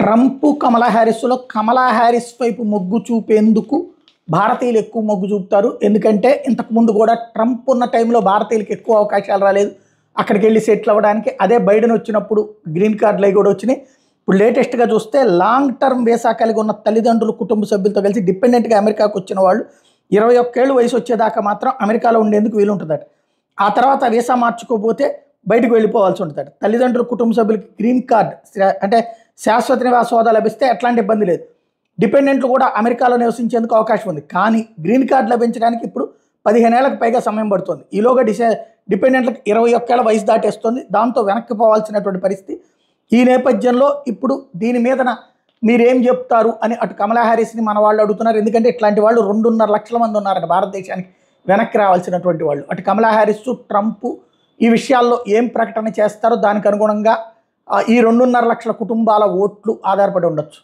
Trump కమలా హ్యారిస్లో కమలా Harris వైపు మొగ్గు చూపేందుకు భారతీయులు ఎక్కువ మొగ్గు చూపుతారు. ఎందుకంటే ఇంతకుముందు కూడా ట్రంప్ ఉన్న టైంలో భారతీయులకు ఎక్కువ అవకాశాలు రాలేదు అక్కడికి వెళ్ళి సెటిల్ అవ్వడానికి. అదే బైడెన్ వచ్చినప్పుడు గ్రీన్ కార్డులు అవి కూడా వచ్చినాయి. ఇప్పుడు లేటెస్ట్గా చూస్తే లాంగ్ టర్మ్ వీసా కలిగి ఉన్న తల్లిదండ్రులు కుటుంబ సభ్యులతో కలిసి డిపెండెంట్గా అమెరికాకు వచ్చిన వాళ్ళు 21 ఏళ్ళు వయసు వచ్చేదాకా మాత్రం అమెరికాలో ఉండేందుకు వీలుంటుందట. ఆ తర్వాత వీసా మార్చుకోకపోతే బయటకు వెళ్ళిపోవాల్సి ఉంటుందట. తల్లిదండ్రులు కుటుంబ సభ్యులకి గ్రీన్ కార్డ్ అంటే శాశ్వత నివాస హోదా లభిస్తే ఎట్లాంటి ఇబ్బంది లేదు. డిపెండెంట్లు కూడా అమెరికాలో నివసించేందుకు అవకాశం ఉంది. కానీ గ్రీన్ కార్డ్ లభించడానికి ఇప్పుడు 15 ఏళ్లకు పైగా సమయం పడుతుంది. ఈలోగా డిపెండెంట్లకు 21 ఏళ్ల వయసు దాటేస్తుంది. దాంతో వెనక్కి పోవాల్సినటువంటి పరిస్థితి. ఈ నేపథ్యంలో ఇప్పుడు దీని మీదన మీరేం చెప్తారు అని అటు కమలా హ్యారిస్ని మన వాళ్ళు అడుగుతున్నారు. ఎందుకంటే ఇట్లాంటి వాళ్ళు 2.5 లక్షల మంది ఉన్నారట భారతదేశానికి వెనక్కి రావాల్సినటువంటి వాళ్ళు. అటు కమలా హ్యారిస్, ట్రంప్ ఈ విషయాల్లో ఏం ప్రకటన చేస్తారో దానికి అనుగుణంగా ఈ 2.5 లక్షల కుటుంబాల ఓట్లు ఆధారపడి ఉండొచ్చు.